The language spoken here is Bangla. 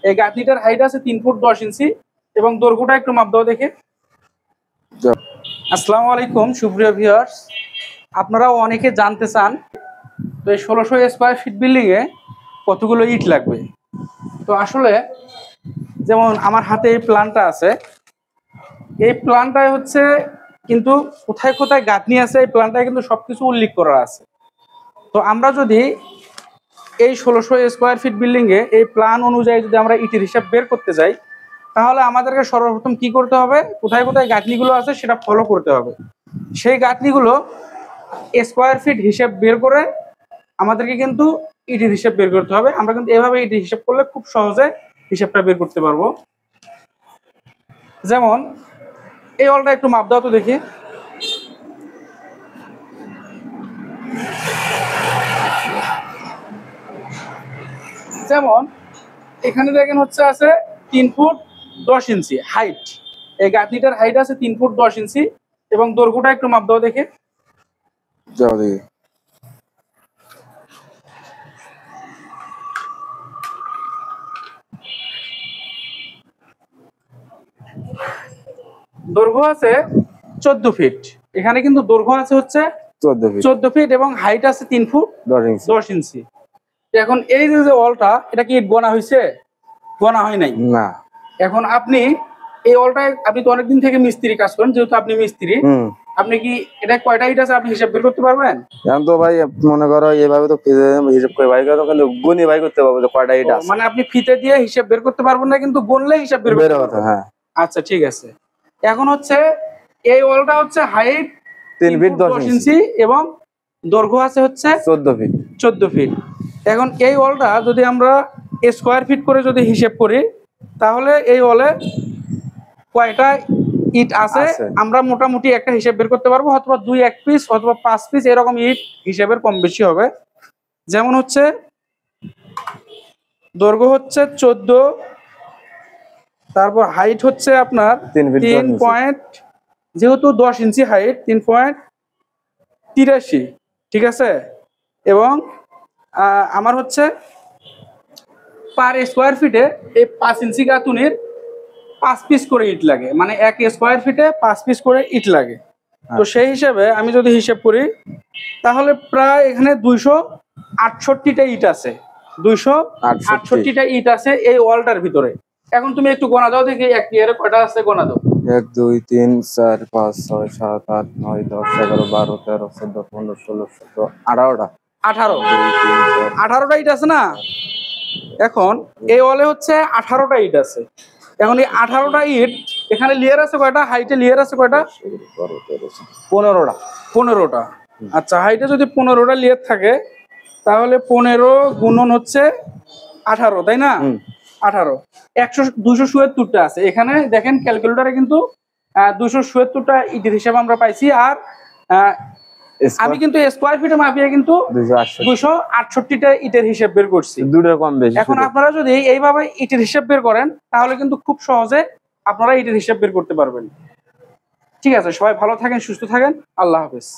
এই গাঁথনিটার হাইট আছে 3 ফুট 10 ইঞ্চি এবং দৈর্ঘ্যটা একটু মাপ দাও দেখে। আসসালামু আলাইকুম সুপ্রিয় ভিউয়ার্স, আপনারা অনেকে জানতে চান তো এই 1600 স্কয়ার ফিট বিল্ডিং এ কতগুলো ইট লাগবে। তো আসলে যেমন আমার হাতে এই প্ল্যানটা আছে, এই প্ল্যানটায় হচ্ছে কিন্তু কোথায় কোথায় গাঁথনি আছে এই প্ল্যানটায় কিন্তু সবকিছু উল্লেখ করা আছে। তো আমরা যদি এই 1600 স্কয়ার ফিট বিল্ডিং এ এই প্ল্যান অনুযায়ী যদি আমরা ইটের হিসাব বের করতে যাই, তাহলে আমাদেরকে সর্বপ্রথম কি করতে হবে, কোথায় কোথায় গাঁথনিগুলো আছে সেটা ফলো করতে হবে। সেই গাঁথনিগুলো স্কয়ার ফিট হিসাব বের করে আমাদেরকে কিন্তু ইটের হিসাব বের করতে হবে। আমরা কিন্তু এভাবে ইটের হিসাব করলে খুব সহজে হিসাবটা বের করতে পারবো। যেমন এই অলটা একটু মাপ দাও তো দেখি। যেমন এখানে দেখেন হচ্ছে আছে 3 ফুট 10 ইঞ্চি হাইট। এই গাঁথনিটার হাইট আছে 3 ফুট 10 ইঞ্চি এবং দৈর্ঘ্যটা একটু মাপ দাও দেখে। দৈর্ঘ্য আছে 14 ফিট। এখানে কিন্তু দৈর্ঘ্য আছে হচ্ছে 14 ফিট এবং হাইট আছে 3 ফুট 10 ইঞ্চি। এখন এই যে অলটা, এটা কি গোনা হয়েছে? গোনা হয় নাই না। এখন আপনি এই অলটায় আপনি তো অনেকদিন থেকে মিস্ত্রি কাজ করেন, যেহেতু আপনি মিস্ত্রি, আপনি কি এটা কয়টা ইট আছে আপনি হিসাব বের করতে পারবেন? এখন তো ভাই মনে করো এইভাবে তো হিসাব করে ভাই কিন্তু গুনি ভাই করতে পারবো কয়টা ইট আছে। মানে আপনি ফিতে দিয়ে হিসাব বের করতে পারবেন না, কিন্তু গুনলে হিসাব বের করতে পারবেন। হ্যাঁ আচ্ছা ঠিক আছে। এখন হচ্ছে এই ওয়ালটা হচ্ছে হাইট 3 ফিট 10 ইঞ্চি এবং দৈর্ঘ্য আছে হচ্ছে 14 ফিট। এখন এই ওয়ালটা যদি আমরা স্কয়ার ফিট করে যদি হিসাব করি, তাহলে এই ওয়ালে কয়টা ইট আছে আমরা মোটামুটি একটা হিসাব বের করতে পারবো, অথবা 2-1 পিস অথবা 5 পিস এরকম ইট হিসাবের কম বেশি হবে। যেমন হচ্ছে দৈর্ঘ্য হচ্ছে 14, তারপর হাইট হচ্ছে আপনার 3 পয়েন্ট, যেহেতু 10 ইঞ্চি হাইট 3.83, ঠিক আছে। এবং আমার হচ্ছে পার স্কয়ার ফিটে এই 5 ইঞ্চি গাঁথুনির 5 পিস করে ইট লাগে, মানে 1 স্কয়ার ফিটে 5 পিস করে ইট লাগে। তো সেই হিসাবে আমি যদি হিসাব করি, তাহলে প্রায় এখানে 268টা ইট আছে। 268টা ইট আছে এই ওয়ালটার ভিতরে। এখন তুমি একটু গোনা দাও দেখি এক ইয়ারে কয়টা আছে, গোনা দাও। 1 2 3 4 5 6 7 8 9 10 11 12 13 14 15 16 17 18টা 18টা ইট আছে না। এখন এই ওয়ালে হচ্ছে 18টা ইট আছে। এখন এই 18টা ইট এখানে লেয়ার আছে কয়টা, হাইটে লেয়ার আছে কয়টা? 15টা। আচ্ছা, হাইটে যদি 15টা লেয়ার থাকে, তাহলে 15 গুণন হচ্ছে 18, তাই না? 18 277টা আছে এখানে। দেখেন ক্যালকুলেটরে কিন্তু 277টা ইটের হিসাব আমরা পাইছি। আর আমি কিন্তু স্কয়ার ফিটে মাপিয়ে কিন্তু 268টা ইটের হিসাব বের করছি, দুটোর কম বেশি। এখন আপনারা যদি এইভাবে ইটের হিসাব বের করেন, তাহলে কিন্তু খুব সহজে আপনারা ইটের হিসাব বের করতে পারবেন। ঠিক আছে, সবাই ভালো থাকেন, সুস্থ থাকেন, আল্লাহ হাফেজ।